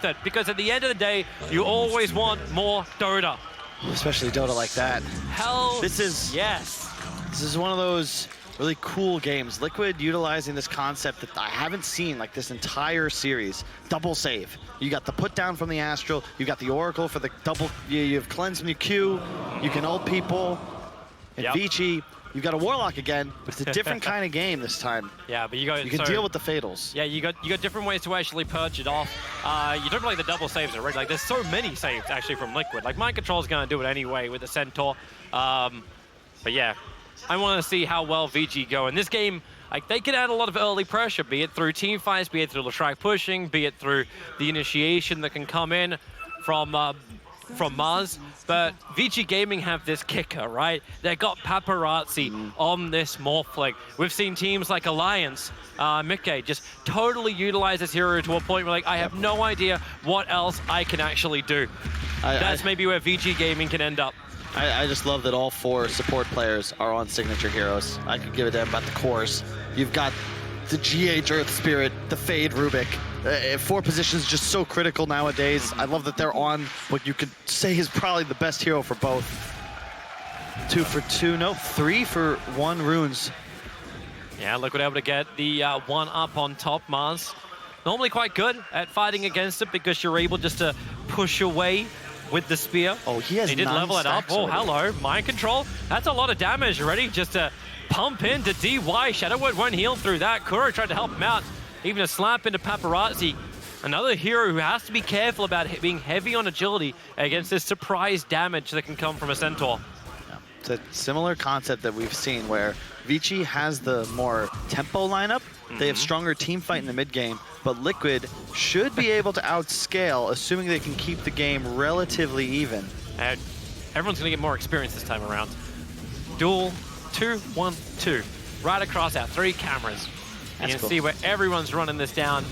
it, because at the end of the day, you always want more Dota. Especially Dota like that. Hell, yes. This is one of those really cool games. Liquid utilizing this concept that I haven't seen like this entire series. Double save. You got the put down from the Astral, you got the Oracle for the double, you have cleanse from your Q, you can ult people. And Vici, you've got a Warlock again, but it's a different kind of game this time. Yeah, but you can deal with the fatals. Yeah, you got different ways to actually purge it off. You don't like the double saves already. Like, there's so many saves actually from Liquid. Like, Mind Control's gonna do it anyway with the Centaur. But yeah, I want to see how well Vici go in this game. Like, they can add a lot of early pressure, be it through team fights, be it through Leshrac pushing, be it through the initiation that can come in from Mars. But Vici Gaming have this kicker, right? They got paparazzi on this Morphling. We've seen teams like Alliance, Mickey, just totally utilize this hero to a point where, like, I have no idea what else I can actually do. That's maybe where Vici Gaming can end up. I just love that all 4 support players are on signature heroes. I could give a damn about the cores. You've got the GH Earth Spirit, the Fade Rubik. 4 positions just so critical nowadays. I love that they're on what you could say is probably the best hero for both. 2 for 2, no, 3 for 1 runes. Yeah, Liquid able to get the 1 up on top. Mars normally quite good at fighting against it because you're able just to push away with the spear. Oh, he has 9 did level it up. Oh, already. hello. Mind Control. That's a lot of damage already just to pump into DY. Shadow Word won't heal through that. Kuro tried to help him out. Even a slap into Paparazzi. Another hero who has to be careful about being heavy on agility against this surprise damage that can come from a Centaur. Yeah. It's a similar concept that we've seen where Vici has the more tempo lineup. They have stronger team fight in the mid game, but Liquid should be able to outscale, assuming they can keep the game relatively even. And everyone's going to get more experience this time around. Duel 2-1-2, right across our 3 cameras. You can see where everyone's running this down.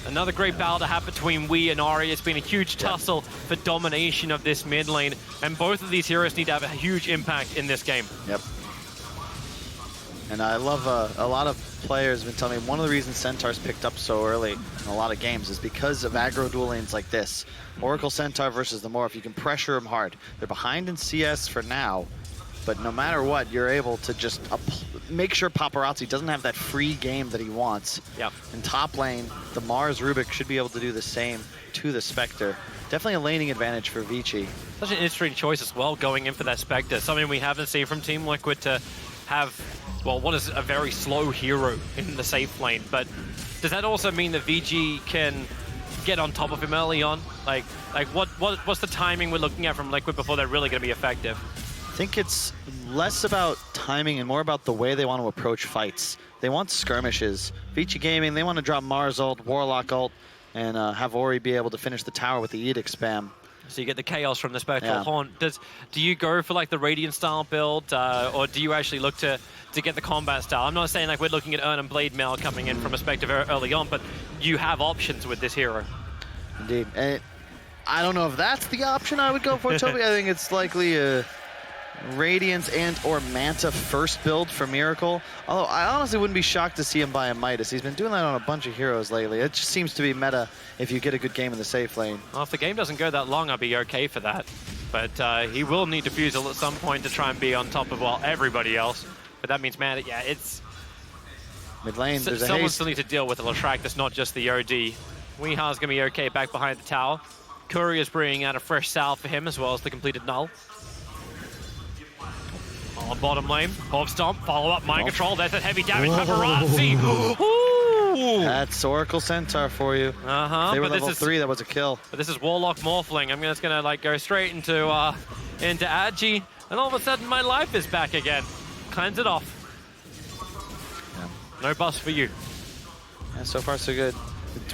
Another great battle to have between Wii and Ori. It's been a huge tussle for domination of this mid lane, and both of these heroes need to have a huge impact in this game. Yep. And I love a lot of players have been telling me one of the reasons Centaur's picked up so early in a lot of games is because of aggro duel lanes like this. Oracle Centaur versus the Morph, you can pressure them hard. They're behind in CS for now, but no matter what, you're able to just make sure Paparazzi doesn't have that free game that he wants. Yep. In top lane, the Mars Rubik should be able to do the same to the Spectre. Definitely a laning advantage for Vici. Such an interesting choice as well, going in for that Spectre. Something we haven't seen from Team Liquid to have, well, what is a very slow hero in the safe lane. But does that also mean that Vici can get on top of him early on? Like what's the timing we're looking at from Liquid before they're really going to be effective? I think it's less about timing and more about the way they want to approach fights. They want skirmishes. Vici Gaming, they want to drop Mars ult, Warlock ult, and have Ori be able to finish the tower with the Edict spam. So you get the chaos from the Spectral Haunt. Do you go for like the Radiant style build, or do you actually look to get the combat style? I'm not saying like we're looking at Urn and Blade Mail coming in from a Spectre early on, but you have options with this hero. Indeed. And I don't know if that's the option I would go for, Toby. I think it's likely a Radiance and or Manta first build for Miracle. Although I honestly wouldn't be shocked to see him buy a Midas. He's been doing that on a bunch of heroes lately. It just seems to be meta if you get a good game in the safe lane. Well, if the game doesn't go that long, I'll be okay for that. But he will need Diffusal at some point to try and be on top of, well, everybody else. But that means, man, yeah, it's... Mid lane, there's a someone haste. still needs to deal with the Leshrac that's not just the OD. Weeha's going to be okay back behind the tower. Courier's bringing out a fresh salve for him as well as the completed null. On bottom lane, Bob Stomp, follow up, Mind Control, there's that heavy damage, Paparazzi! That's Oracle Centaur for you. They were level 3, that was a kill. But this is Warlock Morphling. I'm just gonna like go straight into Agi, and all of a sudden my life is back again. Cleanse it off. Yeah. No bust for you. Yeah, so far so good.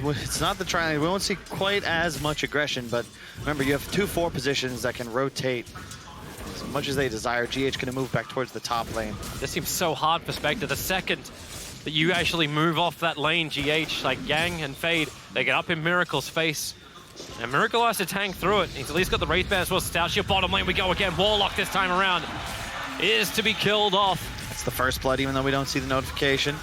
It's not the triangle, we won't see quite as much aggression, but remember you have 2-4 positions that can rotate as much as they desire. GH gonna move back towards the top lane. This seems so hard for Spectre. The second that you actually move off that lane, GH, like Yang and Fade, they get up in Miracle's face. And Miracle has to tank through it. He's at least got the Wraith Band as well. Stalcia, bottom lane we go again. Warlock this time around is to be killed off. That's the first blood, even though we don't see the notification.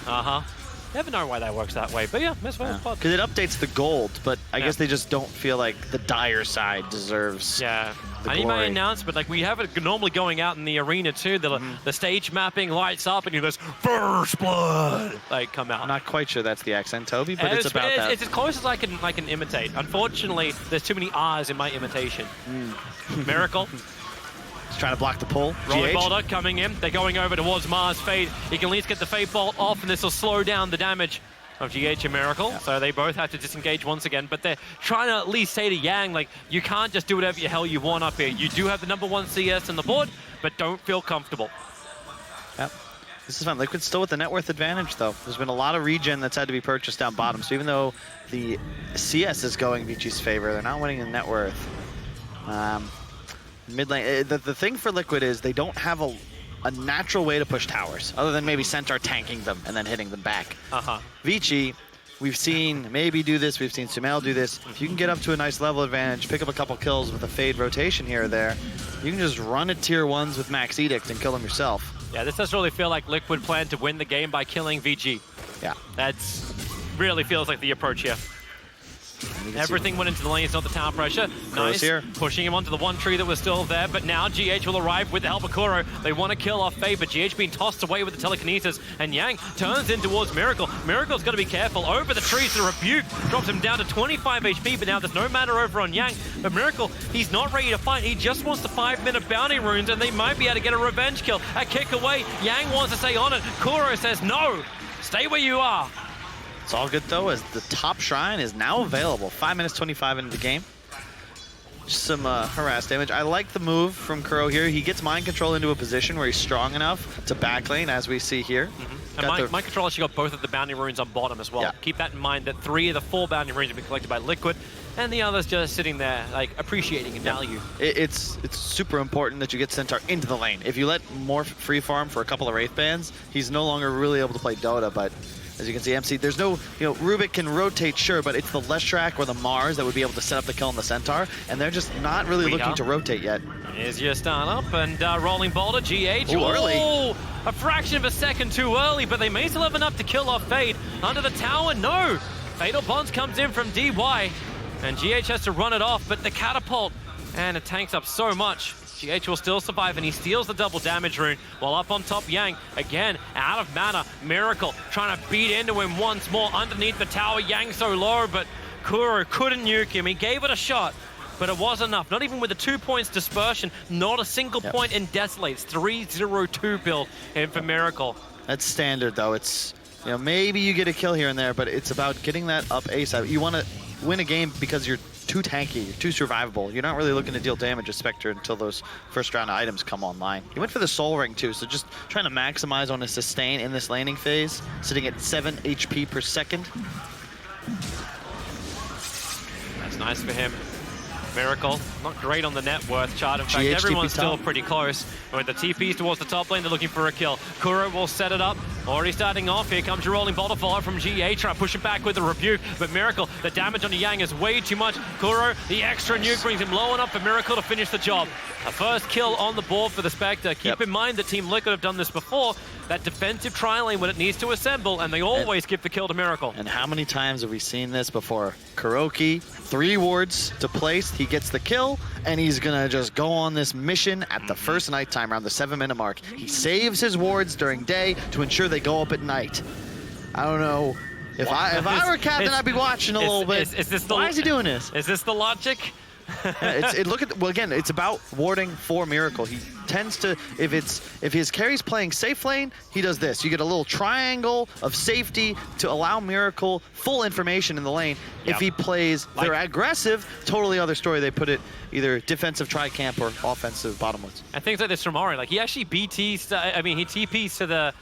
Never know why that works that way, but yeah, Miss Wales pod. Because it updates the gold, but I guess they just don't feel like the dire side deserves Yeah. the And you glory. may announce, but like we have it normally going out in the arena too. The stage mapping lights up and you goes first blood like come out. I'm not quite sure that's the accent, Toby, but it's about that. It's as close as I can imitate. Unfortunately, there's too many R's in my imitation. Miracle. He's trying to block the pull. Rolling GH. Boulder coming in. They're going over towards Mars Fade. He can at least get the Fade Bolt off, and this will slow down the damage of GH and Miracle. Yeah. So they both have to disengage once again, but they're trying to at least say to Yang, like, you can't just do whatever the hell you want up here. You do have the #1 CS on the board, but don't feel comfortable. Yep. This is fun. Liquid's still with the net worth advantage, though. There's been a lot of regen that's had to be purchased down bottom. So even though the CS is going Vici's favor, they're not winning the net worth. Mid lane. The thing for Liquid is they don't have a natural way to push towers, other than maybe Centaur tanking them and then hitting them back. Vici, we've seen maybe do this. We've seen Sumail do this. If you can get up to a nice level advantage, pick up a couple kills with a Fade rotation here or there, you can just run at tier 1s with Max Edict and kill them yourself. Yeah, this does really feel like Liquid planned to win the game by killing VG. Yeah. That's really feels like the approach here. Everything went into the lane, it's not the tower pressure. Nice, here. pushing him onto the one tree that was still there, but now GH will arrive with the help of Kuro. They want to kill off Fade, but GH being tossed away with the telekinesis, and Yang turns in towards Miracle. Miracle's got to be careful. Over the trees, the Rebuke drops him down to 25 HP, but now there's no matter over on Yang. But Miracle, he's not ready to fight. He just wants the 5-minute bounty runes, and they might be able to get a revenge kill. A kick away, Yang wants to stay on it. Kuro says, no, stay where you are. It's all good, though, as the top shrine is now available. 5 minutes 25 into the game. Just some harass damage. I like the move from Kuro here. He gets Mind Control into a position where he's strong enough to back-lane, as we see here. And Mind Control actually got both of the bounty runes on bottom as well. Yeah. Keep that in mind that 3 of the 4 bounty runes have been collected by Liquid, and the others just sitting there, like, appreciating in value. It's super important that you get Centaur into the lane. If you let Morph free farm for a couple of Wraith Bands, he's no longer really able to play Dota, but as you can see, MC, there's no, Rubik can rotate, sure, but it's the Leshrac or the Mars that would be able to set up the kill on the Centaur, and they're just not really looking to rotate yet. Here's your start-up, and rolling boulder, GH. Ooh, early. A fraction of a second too early, but they may still have enough to kill off Fade. Under the tower, no. Fatal Bonds comes in from DY, and GH has to run it off, but the catapult, and it tanks up so much. GH will still survive, and he steals the double damage rune, while up on top, Yang, again, out of mana. Miracle trying to beat into him once more underneath the tower. Yang so low, but Kuro couldn't nuke him. He gave it a shot, but it was enough. Not even with the 2 points dispersion, not a single point in Desolate's 3-0-2 build in for Miracle. That's standard, though. It's, maybe you get a kill here and there, but it's about getting that up ASAP. You want to win a game because you're too tanky, you're too survivable. You're not really looking to deal damage with Spectre until those first round items come online. He went for the Soul Ring too, so just trying to maximize on his sustain in this laning phase, sitting at 7 HP per second. That's nice for him. Miracle, not great on the net worth chart. In fact, GH everyone's TP still top. pretty close. With the TPs towards the top lane, they're looking for a kill. Kuro will set it up. Already starting off. Here comes your rolling boulder follow from GA. Trying to push him back with the Rebuke. But Miracle, the damage on the Yang is way too much. Kuro, the extra nuke brings him low enough for Miracle to finish the job. A first kill on the board for the Spectre. Keep in mind that Team Liquid have done this before. That defensive tri-lane when it needs to assemble, and they always give the kill to Miracle. And how many times have we seen this before? Kuroki, 3 wards to place, he gets the kill, and he's gonna just go on this mission at the first nighttime around the 7-minute mark. He saves his wards during day to ensure they go up at night. I don't know. If I were captain, I'd be watching a little bit. Why is he doing this? Is this the logic? Well, again, it's about warding for Miracle. He tends to, if his carry's playing safe lane, he does this. You get a little triangle of safety to allow Miracle full information in the lane. Yep. If he plays, they're aggressive, totally other story. They put it either defensive tri-camp or offensive bottomwards. And things like this from Ori, like he actually BTs, he TPs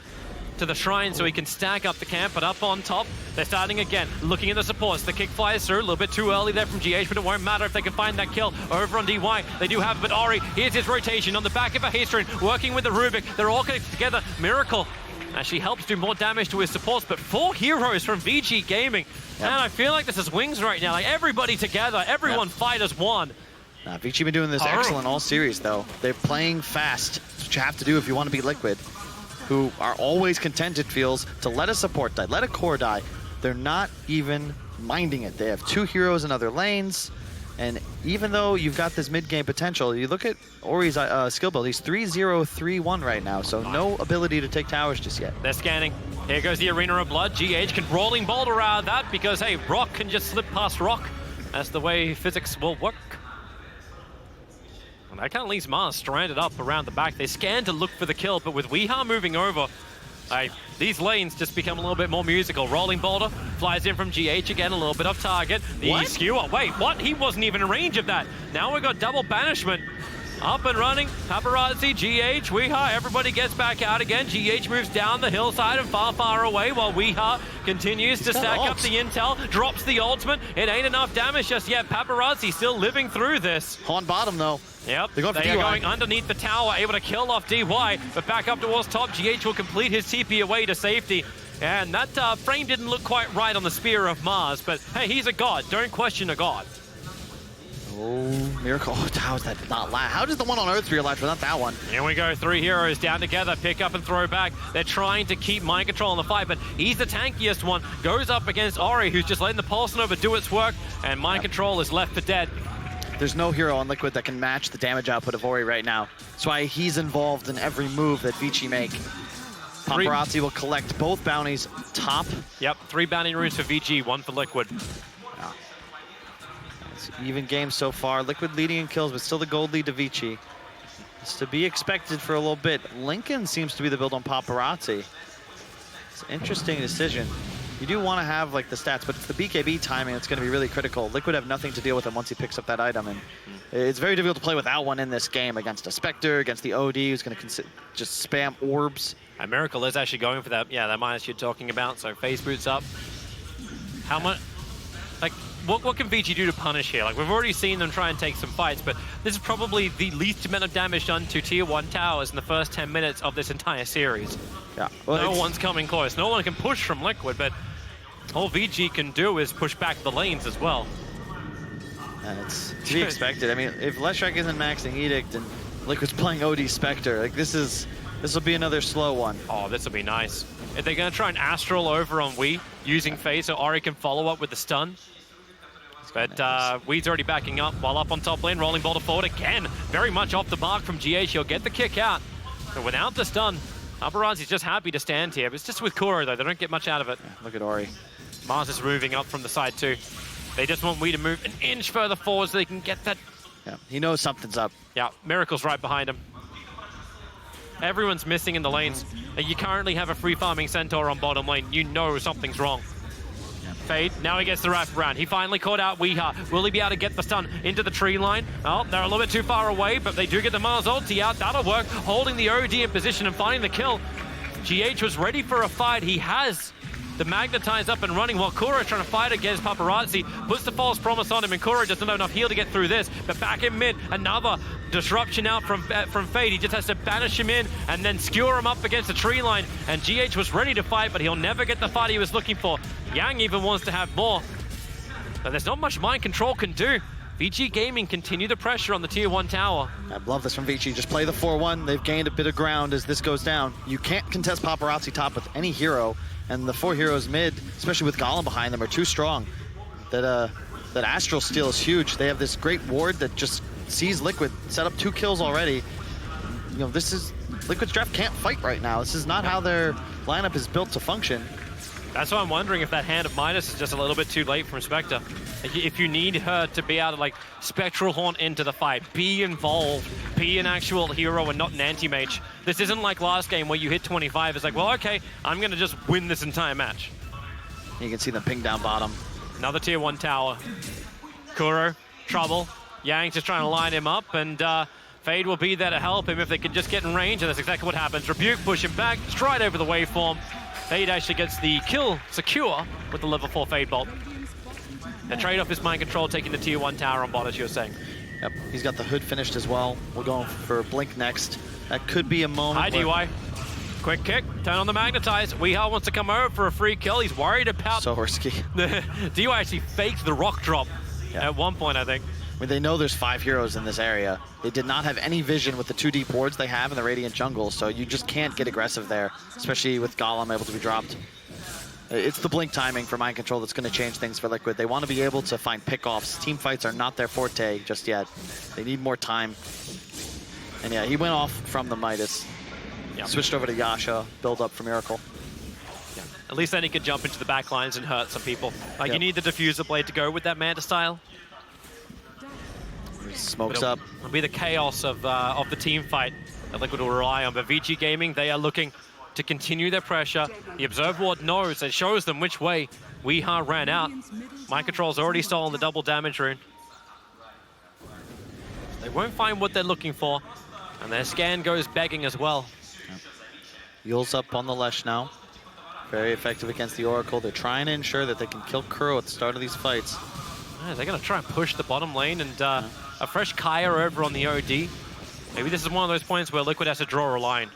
to the shrine so he can stack up the camp, but up on top, they're starting again, looking at the supports. The kick flies through, a little bit too early there from GH, but it won't matter if they can find that kill over on DY. They do have it, but Ori, here's his rotation on the back of a Haste Rune, working with the Rubik. They're all connected together. Miracle actually helps do more damage to his supports, but 4 heroes from VG Gaming. Yep. And I feel like this is wings right now, like everybody together, everyone fight as one. Vici been doing this excellent all series, though. They're playing fast. That's what you have to do if you want to beat Liquid. who are always contented feels, to let a support die, let a core die. They're not even minding it. They have 2 heroes in other lanes, and even though you've got this mid-game potential, you look at Ori's skill build, he's 3-0-3-1 right now, so no ability to take towers just yet. They're scanning. Here goes the Arena of Blood. GH can rolling boulder out of that because, hey, rock can just slip past rock. That's the way physics will work. And that kind of leaves Mars stranded up around the back. They scan to look for the kill, but with Weeha moving over, these lanes just become a little bit more musical. Rolling boulder flies in from GH again, a little bit off target. The skewer, wait, what? He wasn't even in range of that. Now we've got double banishment. Up and running, Paparazzi, GH, Weeha, everybody gets back out again. GH moves down the hillside and far, far away while Weeha continues to stack up the intel, drops the ultimate. It ain't enough damage just yet. Paparazzi still living through this. On bottom though. Yep, they are going underneath the tower, able to kill off DY, but back up towards top. GH will complete his TP away to safety. And that frame didn't look quite right on the Spear of Mars, but hey, he's a god. Don't question a god. Oh, Miracle. Oh, how is that not last? How does the one on Earth realize but not that one? Here we go, 3 heroes down together, pick up and throw back. They're trying to keep mind control in the fight, but he's the tankiest one. Goes up against Ori, who's just letting the Pulse Nova do its work, and mind control is left for dead. There's no hero on Liquid that can match the damage output of Ori right now. That's why he's involved in every move that Vici make. Paparazzi will collect both bounties top. Yep, 3 bounty runes for Vici, 1 for Liquid. It's even game so far. Liquid leading in kills, but still the gold lead to Vici. It's to be expected for a little bit. Lincoln seems to be the build on Paparazzi. It's an interesting decision. You do want to have like the stats, but it's the BKB timing that's going to be really critical. Liquid have nothing to deal with him once he picks up that item, and it's very difficult to play without one in this game against a Spectre, against the OD, who's going to just spam orbs. And Miracle is actually going for that, that minus you're talking about, so phase boots up. How much, like, what can Vici do to punish here? Like, we've already seen them try and take some fights, but this is probably the least amount of damage done to Tier 1 towers in the first 10 minutes of this entire series. Yeah. Well, no one's coming close. No one can push from Liquid, but all Vici can do is push back the lanes as well. And it's to be expected. I mean, if Leshrac isn't maxing Edict and Liquid's playing OD Spectre, like this will be another slow one. Oh, this will be nice. If they're going to try and Astral over on Wii, using phase so Ori can follow up with the stun. But Weed's already backing up while up on top lane, rolling boulder forward again. Very much off the mark from GH. He'll get the kick out. But without the stun, Paparazzi's just happy to stand here. But it's just with Kuro, though. They don't get much out of it. Yeah, look at Ori. Mars is moving up from the side, too. They just want Wii to move an inch further forward so they can get that. Yeah, he knows something's up. Yeah, Miracle's right behind him. Everyone's missing in the lanes. You currently have a free farming Centaur on bottom lane. You know something's wrong. Fade, now he gets the wrap around. He finally caught out Weeha. Will he be able to get the stun into the tree line? Oh, they're a little bit too far away, but they do get the Mars ulti out. That'll work. Holding the OD in position and finding the kill. GH was ready for a fight. He has the Magnetize up and running while Kuro is trying to fight against Paparazzi. Puts the false promise on him, and Kuro doesn't have enough heal to get through this. But back in mid, another disruption out from Fade. He just has to banish him in and then skewer him up against the tree line. And GH was ready to fight, but he'll never get the fight he was looking for. Yang even wants to have more. But there's not much mind control can do. Vici Gaming continue the pressure on the Tier 1 tower. I love this from Vici. Just play the 4-1. They've gained a bit of ground as this goes down. You can't contest Paparazzi top with any hero. And the 4 heroes mid, especially with Golem behind them, are too strong. That Astral steal is huge. They have this great ward that just sees Liquid set up 2 kills already. You know, Liquid's draft can't fight right now. This is not how their lineup is built to function. That's why I'm wondering if that Hand of Midas is just a little bit too late from Spectre. If you need her to be able to, like, Spectral Haunt into the fight, be involved, be an actual hero and not an anti-mage. This isn't like last game where you hit 25. It's like, well, okay, I'm going to just win this entire match. You can see them ping down bottom. Another Tier 1 tower. Kuro, trouble. Yang's just trying to line him up, and Fade will be there to help him if they can just get in range, and that's exactly what happens. Rebuke, push him back, stride over the waveform. Fade actually gets the kill secure with the level 4 Fade Bolt. The trade-off is mind control, taking the Tier 1 tower on bot, as you were saying. Yep, he's got the hood finished as well. We're going for Blink next. That could be a moment. Hi, DY. Quick kick, turn on the Magnetize. Weeha wants to come over for a free kill. He's worried about... So risky. DY actually faked the rock drop at one point, I think. I mean, they know there's 5 heroes in this area. They did not have any vision with the 2 deep wards they have in the Radiant jungle, so you just can't get aggressive there, especially with Golem able to be dropped. It's the blink timing for Mind Control that's going to change things for Liquid. They want to be able to find pickoffs. Team fights are not their forte just yet. They need more time. And yeah, he went off from the Midas. Yep. Switched over to Yasha, build up for Miracle. Yeah. At least then he could jump into the back lines and hurt some people. Like, you need the Diffuser Blade to go with that Manta style. Smokes up. It'll be the chaos of the team fight that Liquid will rely on. But Vici Gaming, they are looking to continue their pressure. The Observe Ward knows, it shows them which way Weeha ran out. Mind Control's already stolen the double damage rune. They won't find what they're looking for, and their scan goes begging as well. Yule's up on the Lesh now. Very effective against the Oracle. They're trying to ensure that they can kill Kuro at the start of these fights. Yeah, they're going to try and push the bottom lane, and a fresh Kaya over on the OD. Maybe this is one of those points where Liquid has to draw a line.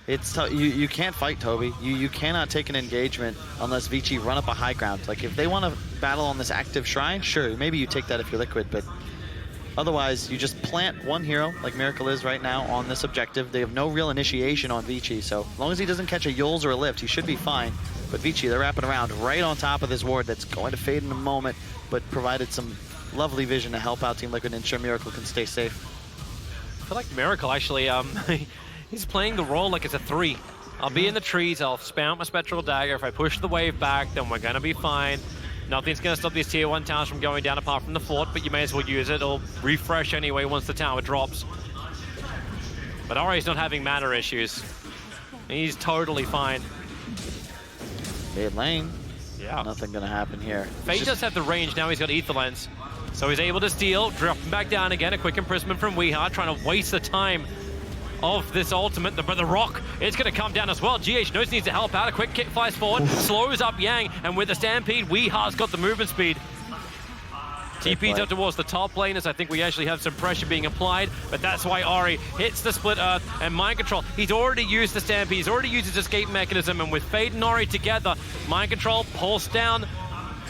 It's you can't fight, Toby. You cannot take an engagement unless Vici run up a high ground. Like, if they want to battle on this active shrine, sure, maybe you take that if you're Liquid, but otherwise you just plant one hero, like Miracle is right now, on this objective. They have no real initiation on Vici, so as long as he doesn't catch a Yules or a Lift, he should be fine. But Vici, they're wrapping around right on top of this ward that's going to fade in a moment, but provided some lovely vision to help out Team Liquid and ensure Miracle can stay safe. I feel like Miracle actually, he's playing the role like it's a 3. I'll be in the trees, I'll spam out my Spectral Dagger. If I push the wave back, then we're gonna be fine. Nothing's gonna stop these tier 1 towers from going down apart from the fort, but you may as well use it. It'll refresh anyway once the tower drops. But Ori's not having mana issues. He's totally fine. Mid lane. Yeah. Nothing gonna happen here. Fate does have the range, now he's got Ether Lens. So he's able to steal, dropping back down again. A quick imprisonment from Weeha, trying to waste the time of this ultimate, but the rock is going to come down as well. GH knows he needs to help out. A quick kick flies forward, slows up Yang, and with the Stampede, Weeha's got the movement speed. TP's up towards the top lane, as I think we actually have some pressure being applied, but that's why Ori hits the Split Earth and Mind Control. He's already used the Stampede, he's already used his escape mechanism, and with Fade and Ori together, Mind Control pulls down.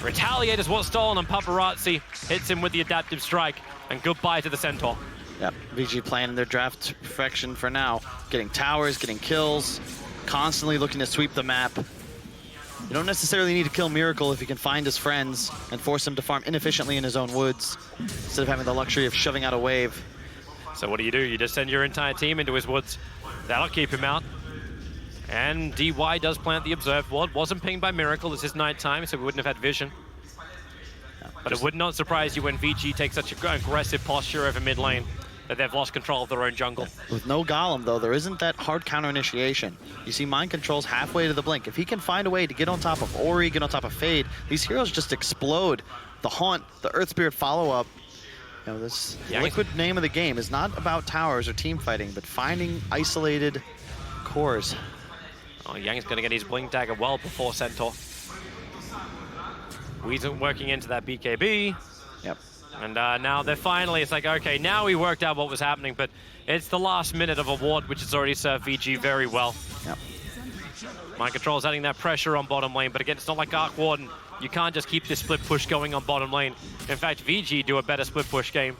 Retaliate is what's stolen, and Paparazzi hits him with the adaptive strike, and goodbye to the Centaur. Yep, VG playing in their draft perfection for now. Getting towers, getting kills, constantly looking to sweep the map. You don't necessarily need to kill Miracle if you can find his friends and force him to farm inefficiently in his own woods, instead of having the luxury of shoving out a wave. So what do? You just send your entire team into his woods. That'll keep him out. And DY does plant the Observe Ward. Wasn't pinged by Miracle, this is nighttime, so we wouldn't have had vision. But it would not surprise you when VG takes such an aggressive posture over mid lane that they've lost control of their own jungle. With no Golem, though, there isn't that hard counter initiation. You see Mind Control's halfway to the blink. If he can find a way to get on top of Ori, get on top of Fade, these heroes just explode. The Haunt, the Earth Spirit follow-up. You know, this Liquid name of the game is not about towers or team fighting, but finding isolated cores. Oh, Yang's going to get his Blink Dagger well before Centaur. Weezen working into that BKB. Yep. And now they're finally, it's like, okay, now we worked out what was happening, but it's the last minute of a ward, which has already served VG very well. Yep. Mind Control's adding that pressure on bottom lane, but again, it's not like Arc Warden. You can't just keep this split push going on bottom lane. In fact, VG do a better split push game.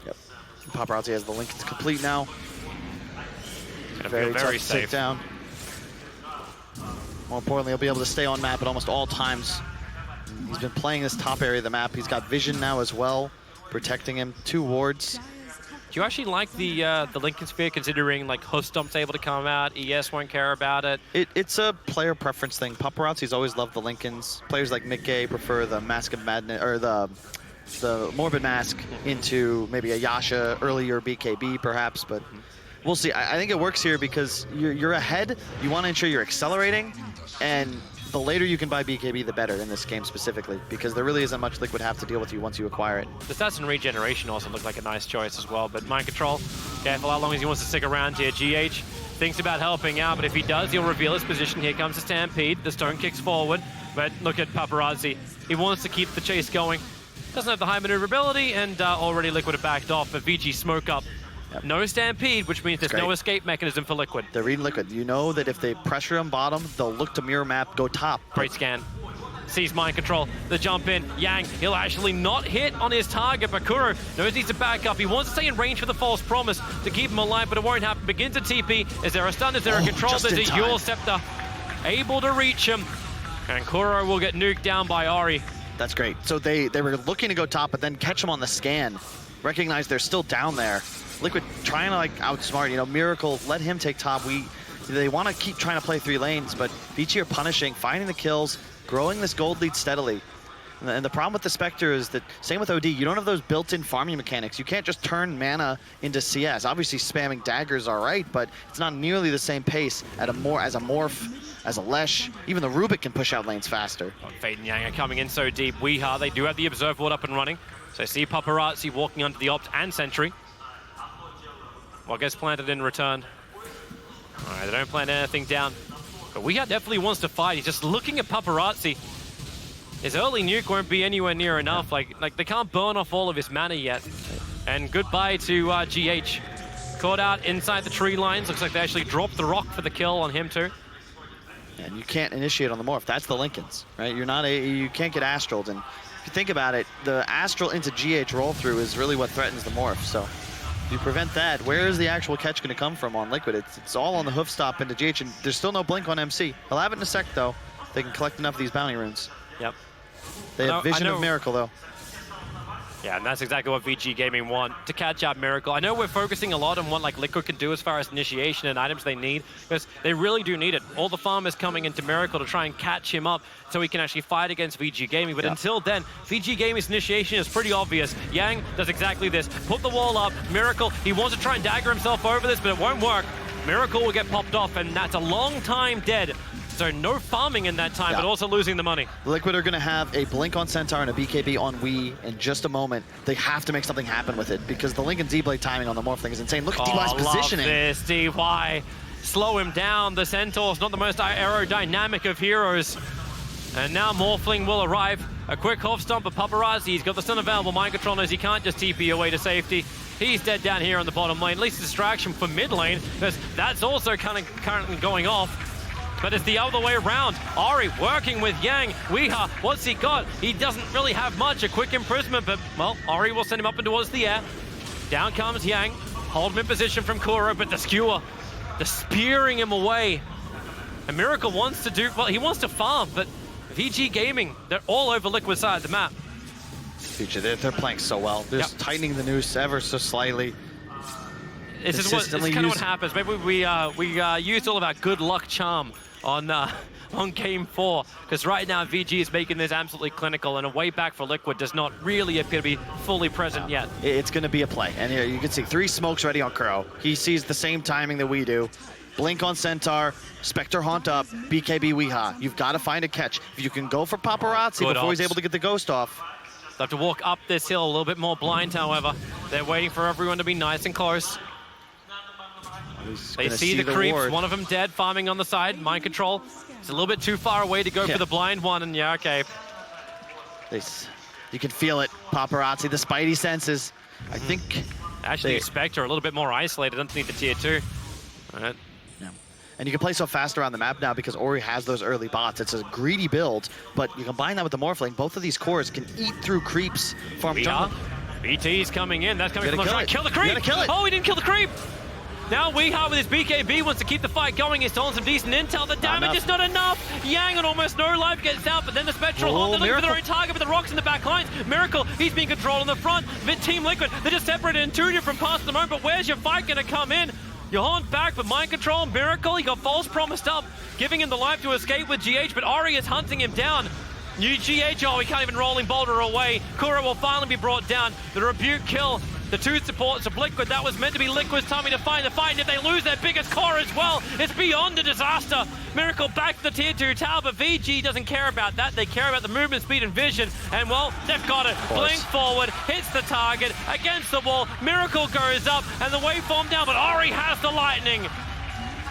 Yep. Paparazzi has the link. It's complete now. Very tough to safe. take down. More importantly, he'll be able to stay on map at almost all times. He's been playing this top area of the map. He's got vision now as well, protecting him. 2 wards. Do you actually like the Lincoln Sphere, considering like Hustump's able to come out, ES won't care about it? It's a player preference thing. Paparazzi's always loved the Lincolns. Players like Mickey prefer the Mask of Madness, or the Morbid Mask into maybe a Yasha, earlier BKB perhaps, but we'll see. I think it works here because you're ahead. You want to ensure you're accelerating, and the later you can buy BKB, the better in this game specifically, because there really isn't much Liquid have to deal with you once you acquire it. The stats and regeneration also look like a nice choice as well, but Mind Control, careful how long as he wants to stick around here. GH thinks about helping out, but if he does, he'll reveal his position. Here comes the Stampede. The stone kicks forward, but look at Paparazzi. He wants to keep the chase going. Doesn't have the high maneuverability, and already Liquid are backed off, but VG smoke up. Yep. No Stampede, which means there's no escape mechanism for Liquid. They're reading Liquid. You know that if they pressure him bottom, they'll look to mirror map, go top. Great scan. sees mind control. The jump in, Yang, he'll actually not hit on his target, but Kuro knows he needs to back up. He wants to stay in range for the false promise to keep him alive, but it won't happen. Begins to TP. Is there a stun? Is there a control? There's a Yule Scepter able to reach him. And Kuro will get nuked down by Ori. That's great. So they were looking to go top, but then catch him on the scan. Recognize they're still down there. Liquid trying to like outsmart, you know, Miracle, let him take top. They want to keep trying to play 3 lanes, but Vici are punishing, finding the kills, growing this gold lead steadily. And the problem with the Spectre is that, same with OD, you don't have those built-in farming mechanics. You can't just turn mana into CS. Obviously spamming daggers are right, but it's not nearly the same pace as a Morph, as a Lesh. Even the Rubik can push out lanes faster. Fade and Yang are coming in so deep. Weeha, they do have the Observe Ward up and running. So see Paparazzi walking onto the Opt and Sentry. What gets planted in return? All right, they don't plant anything down. But Weeha definitely wants to fight. He's just looking at Paparazzi. His early nuke won't be anywhere near enough. Like they can't burn off all of his mana yet. And goodbye to GH. Caught out inside the tree lines. Looks like they actually dropped the rock for the kill on him too. And you can't initiate on the Morph. That's the Lincolns, right? You can't get Astraled. And if you think about it, the Astral into GH roll through is really what threatens the Morph. So if you prevent that, where is the actual catch going to come from on Liquid? It's all on the hoof stop into GH, and there's still no blink on MC. He'll have it in a sec though. They can collect enough of these bounty runes. Yep. They have Vision of Miracle though. Yeah, and that's exactly what VG Gaming want, to catch out Miracle. I know we're focusing a lot on what like Liquid can do as far as initiation and items they need, because they really do need it. All the farm is coming into Miracle to try and catch him up so he can actually fight against VG Gaming. But until then, VG Gaming's initiation is pretty obvious. Yang does exactly this. Put the wall up. Miracle, he wants to try and dagger himself over this, but it won't work. Miracle will get popped off, and that's a long time dead. So no farming in that time, but also losing the money. Liquid are going to have a blink on Centaur and a BKB on Wii in just a moment. They have to make something happen with it because the Link and Z-Blade timing on the Morph thing is insane. Look at DY's positioning. Love this, DY. Slow him down. The Centaur's not the most aerodynamic of heroes. And now Morphling will arrive. A quick half stomp of Paparazzi. He's got the stun available. Mind Control knows he can't just TP away to safety. He's dead down here on the bottom lane. At least a distraction for mid lane, because that's also kind of currently going off. But it's the other way around. Ori working with Yang. Weeha, what's he got? He doesn't really have much. A quick imprisonment, but, well, Ori will send him up and towards the air. Down comes Yang. Hold him in position from Kuro, but the skewer, the spearing him away. And Miracle wants to do, well, he wants to farm, but VG Gaming, they're all over Liquid side of the map. Future, they're playing so well. They're just tightening the noose ever so slightly. It's kind of what happens. Maybe we used all of our good luck charm on game 4, because right now VG is making this absolutely clinical, and a way back for Liquid does not really appear to be fully present yet. It's going to be a play, and here you can see 3 smokes ready on Kuro. He sees the same timing that we do. Blink on Centaur, Spectre Haunt up, BKB Weeha. You've got to find a catch. If you can go for Paparazzi before he's able to get the Ghost off. They'll have to walk up this hill a little bit more blind, however. They're waiting for everyone to be nice and close. They see the creeps, ward. One of them dead, farming on the side. Mind Control. It's a little bit too far away to go for the blind one, and yeah, okay. You can feel it, Paparazzi, the spidey senses. I think... Actually, Spectre a little bit more isolated underneath the tier 2. All right. Yeah. And you can play so fast around the map now because Ori has those early bots. It's a greedy build, but you combine that with the Morphling, both of these cores can eat through creeps, farm jungle. BT's coming in, that's coming from the front. Kill the creep! You gotta kill it. Oh, he didn't kill the creep! Now Weeha with his BKB wants to keep the fight going. He's stolen some decent intel. The damage is not enough. Yang on almost no life gets out, but then the Spectral Haunt, they're looking for their own target with the rocks in the back lines. Miracle, he's being controlled in the front. Team Liquid, they're just separated in 2 different parts at the moment, but where's your fight gonna come in? Your Haunt back, but Mind Control, Miracle, he got false promised up, giving him the life to escape with GH, but Ori is hunting him down. New GH, oh, he can't even rolling boulder away. Kuro will finally be brought down. The rebuke kill. The 2 supports of Liquid, that was meant to be Liquid's timing to find the fight, and if they lose their biggest core as well, it's beyond a disaster. Miracle back to the tier 2 tower, but VG doesn't care about that. They care about the movement, speed, and vision, and well, they've got it. Blink forward, hits the target, against the wall, Miracle goes up, and the waveform down, but Ori has the lightning.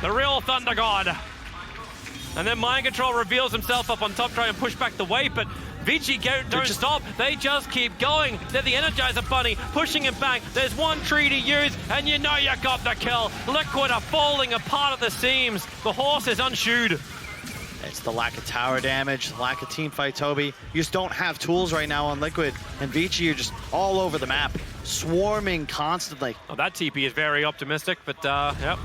The real Thunder God. And then Mind Control reveals himself up on top, trying to push back the wave, but Vici don't stop, they just keep going. They're the Energizer Bunny, pushing him back. There's one tree to use, and you know you got the kill. Liquid are falling apart at the seams. The horse is unshoed. It's the lack of tower damage, lack of team fight, Toby. You just don't have tools right now on Liquid. And Vici, you're just all over the map, swarming constantly. Well, that TP is very optimistic, but yep.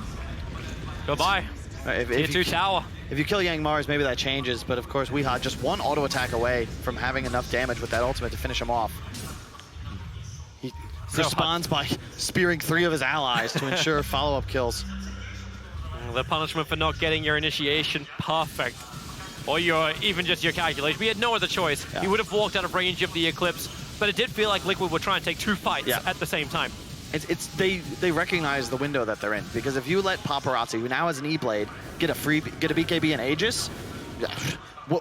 Goodbye. Tier 2 tower. If you kill Yang Mars, maybe that changes. But of course, Weeha just one auto attack away from having enough damage with that ultimate to finish him off. He responds by spearing 3 of his allies to ensure follow-up kills. The punishment for not getting your initiation perfect, or even just your calculation. We had no other choice. Yeah. He would have walked out of range of the Eclipse, but it did feel like Liquid would try and take 2 fights at the same time. They recognize the window that they're in, because if you let Paparazzi, who now has an E-Blade, get a BKB and Aegis,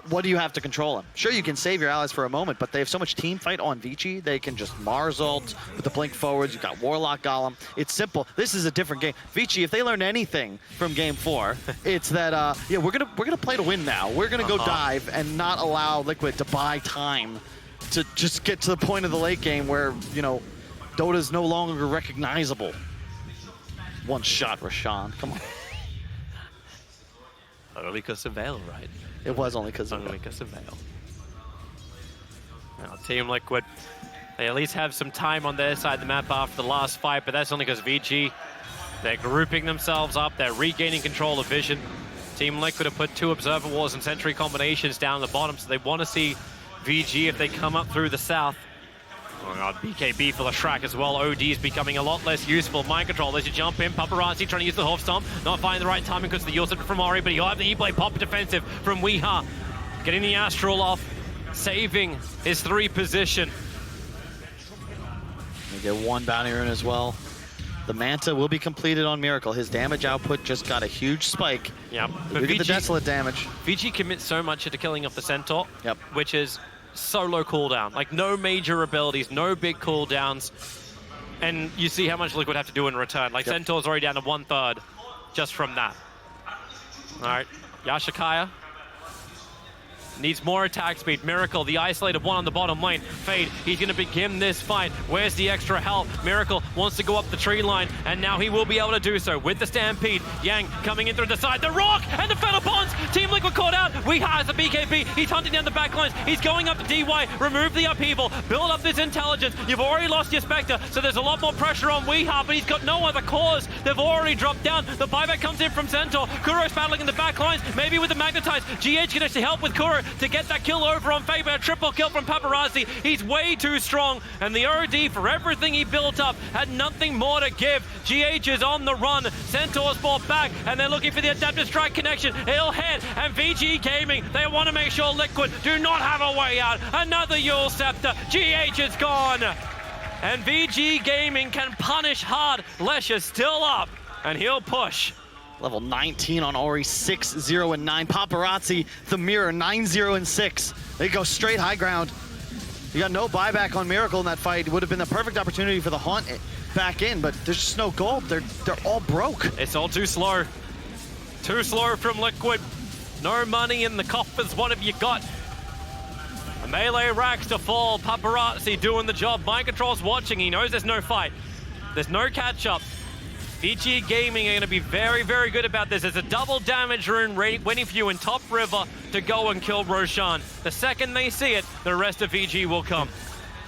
what do you have to control him? Sure, you can save your allies for a moment, but they have so much team fight on Vici, they can just Mars ult with the blink forwards. You've got Warlock Golem. It's simple. This is a different game. Vici, if they learned anything from Game 4, it's that yeah, we're gonna play to win now. We're gonna go dive and not allow Liquid to buy time to just get to the point of the late game where, you know, Dota's no longer recognizable. One shot, Rashawn. Come on. Only because of Veil, right? It was only because of Only because of Veil. Now, Team Liquid, they at least have some time on their side of the map after the last fight, but that's only because Vici, they're grouping themselves up, they're regaining control of Vision. Team Liquid have put 2 Observer Walls and Sentry combinations down the bottom, so they want to see VG if they come up through the south. Oh god, BKB for the Shrek as well. OD is becoming a lot less useful. Mind control as you jump in. Paparazzi trying to use the Hoof Stomp. Not finding the right timing because of the Yulsip from Ori, but he'll have the E-Blade pop defensive from Weeha. Getting the Astral off, saving his 3 position. We get 1 bounty rune as well. The Manta will be completed on Miracle. His damage output just got a huge spike. Yep. But look at the Desolate damage. Vici commits so much to killing off the Centaur, Yep. which is so low cooldown. Like, no major abilities, no big cooldowns. And you see how much Liquid have to do in return. Like, Centaur's already down to 1/3 just from that. All right, Yashikaya needs more attack speed. Miracle, the isolated one on the bottom lane. Fade, he's going to begin this fight. Where's the extra help? Miracle wants to go up the tree line, and now he will be able to do so with the Stampede. Yang coming in through the side. The Rock and the Feather Ponds. Team Liquid caught out. Weeha has the BKB. He's hunting down the back lines. He's going up to DY. Remove the upheaval. Build up this intelligence. You've already lost your Spectre, so there's a lot more pressure on Weeha, but he's got no other cause. They've already dropped down. The buyback comes in from Centaur. Kuro's battling in the back lines, maybe with the Magnetize. GH can actually help with Kuro to get that kill over on Faber. A triple kill from Paparazzi. He's way too strong, and the OD, for everything he built up, had nothing more to give. GH is on the run. Centaur's brought back, and they're looking for the adaptive strike connection. He'll head, and VG Gaming, they want to make sure Liquid do not have a way out. Another Yule Scepter. GH is gone, and VG Gaming can punish hard. Lesh is still up, and he'll push. Level 19 on Ori, 6-0-9. Paparazzi, the Mirror, 9-0-6. They go straight high ground. You got no buyback on Miracle in that fight. It would have been the perfect opportunity for the Haunt back in, but there's just no gold. They're all broke. It's all too slow. Too slow from Liquid. No money in the coffers. What have you got? A melee racks to fall. Paparazzi doing the job. Mind control's watching. He knows there's no fight. There's no catch-up. Vici Gaming are going to be very, very good about this. There's a double damage rune waiting for you in top river to go and kill Roshan. The second they see it, the rest of VG will come.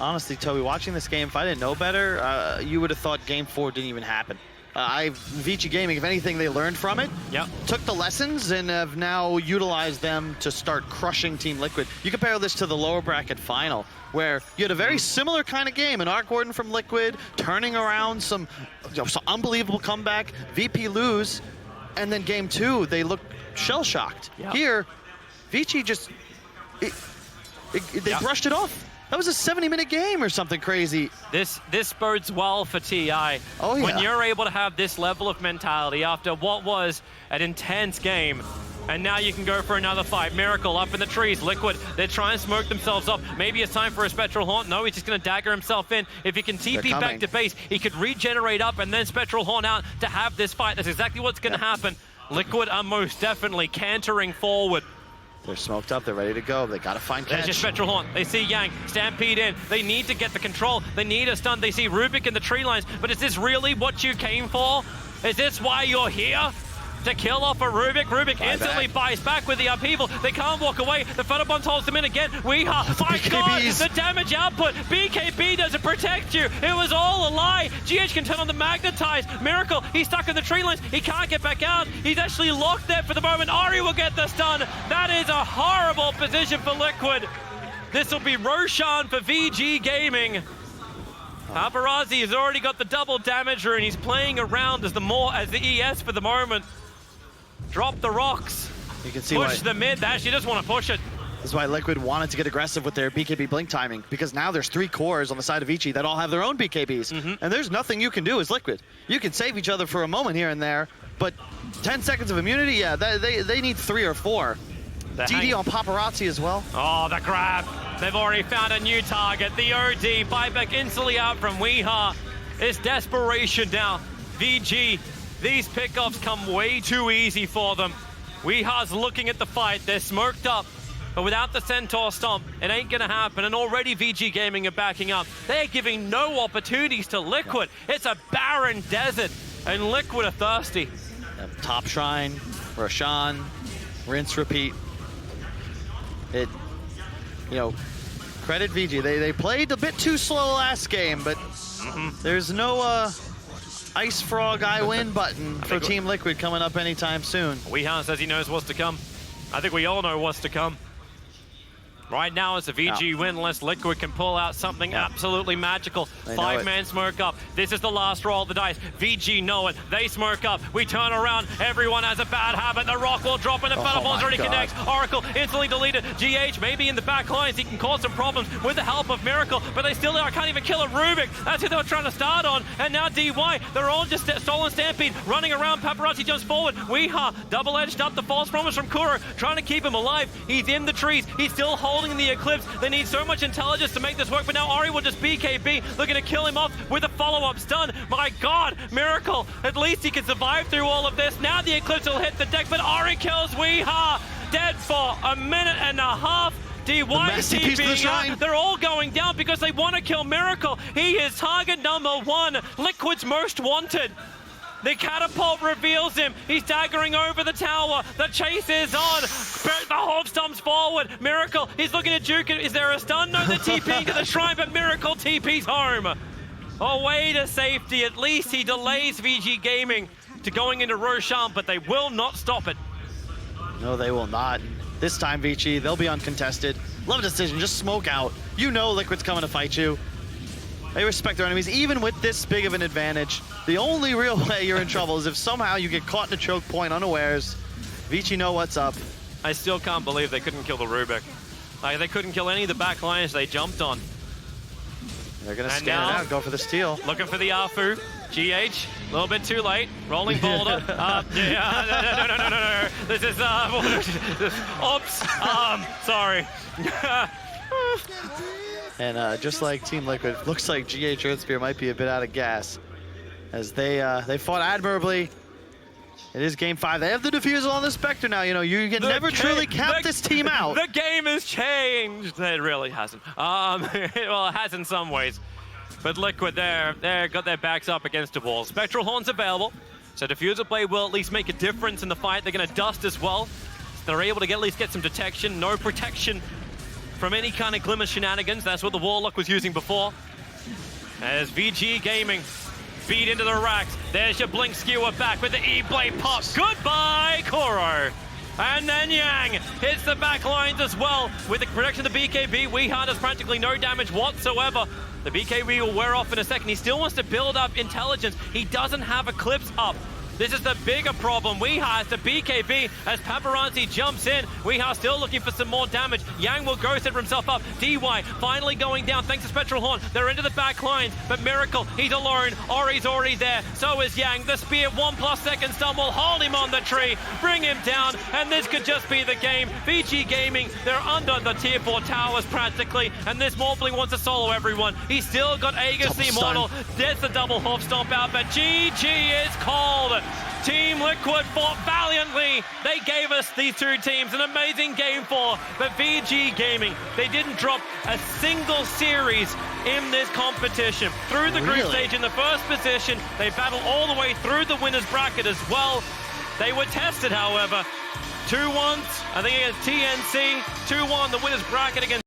Honestly, Toby, watching this game, if I didn't know better, you would have thought Game 4 didn't even happen. Vici Gaming, if anything, they learned from it. Yep. Took the lessons and have now utilized them to start crushing Team Liquid. You compare this to the lower bracket final, where you had a very similar kind of game. An Arc Warden from Liquid, turning around some unbelievable comeback. VP lose, and then Game 2, they look shell-shocked. Yep. Here, Vici just, they brushed it off. That was a 70-minute game or something crazy. This bodes well for TI. Oh, yeah. When you're able to have this level of mentality after what was an intense game, and now you can go for another fight. Miracle up in the trees. Liquid, they're trying to smoke themselves up. Maybe it's time for a Spectral Haunt. No, he's just going to dagger himself in. If he can TP back to base, he could regenerate up and then Spectral Haunt out to have this fight. That's exactly what's going to happen. Liquid are most definitely cantering forward. They're smoked up, they're ready to go. They gotta find catch. There's your Spectral Haunt. They see Yang, Stampede in. They need to get the control. They need a stun. They see Rubik in the tree lines. But is this really what you came for? Is this why you're here? to kill off a Rubik. Rubik instantly buys back with the upheaval. They can't walk away. The Photobomb holds them in again. Weeha, my God, the damage output. BKB doesn't protect you. It was all a lie. GH can turn on the Magnetize. Miracle, he's stuck in the tree lines. He can't get back out. He's actually locked there for the moment. Ari will get the stun. That is a horrible position for Liquid. This will be Roshan for VG Gaming. Paparazzi has already got the double damager and he's playing around as the ES for the moment. Drop the rocks. You can see push the mid. They actually just want to push it. This is why Liquid wanted to get aggressive with their BKB blink timing, because now there's 3 cores on the side of Vici that all have their own BKBs. And there's nothing you can do as Liquid. You can save each other for a moment here and there, but 10 seconds of immunity, yeah, they need 3 or 4. DD on Paparazzi as well. Oh, the grab. They've already found a new target. The OD, buyback instantly out from Weeha. It's desperation now. VG, these pickoffs come way too easy for them. Weeha's looking at the fight. They're smoked up. But without the Centaur Stomp, it ain't gonna happen. And already VG Gaming are backing up. They're giving no opportunities to Liquid. It's a barren desert, and Liquid are thirsty. Top Shrine, Roshan, rinse, repeat. Credit VG. They played a bit too slow last game, but there's no Ice Frog I win button for Team Liquid coming up anytime soon. Weeha says he knows what's to come. I think we all know what's to come. Right now, it's a VG win unless Liquid can pull out something absolutely magical. 5-man smoke up. This is the last roll of the dice. VG know it. They smoke up. We turn around. Everyone has a bad habit. The rock will drop and the Photobomb already connects. Oracle instantly deleted. GH maybe in the back lines. He can cause some problems with the help of Miracle, but they still can't even kill a Rubik. That's who they were trying to start on. And now DY, they're all just stolen Stampede running around. Paparazzi jumps forward. Weeha double-edged up the false promise from Kuro, trying to keep him alive. He's in the trees. He's still holding in the Eclipse. They need so much intelligence to make this work, but now Ari will just BKB, looking to kill him off with a follow-up stun. My God, Miracle, at least he can survive through all of this. Now the Eclipse will hit the deck, but Ari kills Weeha, dead for a minute and a half. DY TPing out. They're all going down because they want to kill Miracle. He is target number 1, Liquid's most wanted. The catapult reveals him. He's daggering over the tower. The chase is on. The Hop stomps forward. Miracle, he's looking at Juke. Is there a stun? No, they're TPing to the shrine, but Miracle TP's home. Away to safety. At least he delays VG Gaming to going into Roshan, but they will not stop it. No, they will not. This time, Vici, they'll be uncontested. Love a decision, just smoke out. You know Liquid's coming to fight you. They respect their enemies, even with this big of an advantage. The only real way you're in trouble is if somehow you get caught in a choke point unawares. Vici know what's up. I still can't believe they couldn't kill the Rubik. Like, they couldn't kill any of the back lines they jumped on. They're gonna scan it out, go for the steal. Looking for the Afu. GH, a little bit too late. Rolling boulder. No. This is, oops. Sorry. And just like Team Liquid, looks like GH Earthspear might be a bit out of gas, as they fought admirably. It is game 5. They have the defusal on the Spectre now. You know, you can never truly count this team out. The game has changed. It really hasn't. Well, it has in some ways. But Liquid, they're got their backs up against a wall. Spectral Horn's available, so Diffuser Blade will at least make a difference in the fight. They're going to dust as well. So they're able to at least get some detection. No protection from any kind of Glimmer shenanigans. That's what the Warlock was using before. As VG Gaming feed into the racks. There's your Blink Skewer back with the E-Blade pop. Goodbye, Kuro. And then Yang hits the back lines as well with the protection of the BKB. Weeha does practically no damage whatsoever. The BKB will wear off in a second. He still wants to build up intelligence. He doesn't have Eclipse up. This is the bigger problem. Weeha has the BKB as Paparazzi jumps in. Weeha still looking for some more damage. Yang will go set himself up. DY finally going down thanks to Spectral Horn. They're into the back lines, but Miracle, he's alone. Ori's already there. So is Yang. The spear, 1+ second stun will hold him on the tree, bring him down, and this could just be the game. VG Gaming, they're under the tier 4 towers practically, and this Morphling wants to solo everyone. He's still got Aegis the Immortal. There's the double hoof stomp out, but GG is called. Team Liquid fought valiantly. They gave us these two teams an amazing game 4, but VG Gaming, they didn't drop a single series in this competition. Through the group stage in the first position, they battled all the way through the winner's bracket as well. They were tested, however. 2-1, I think against TNC. 2-1, the winner's bracket against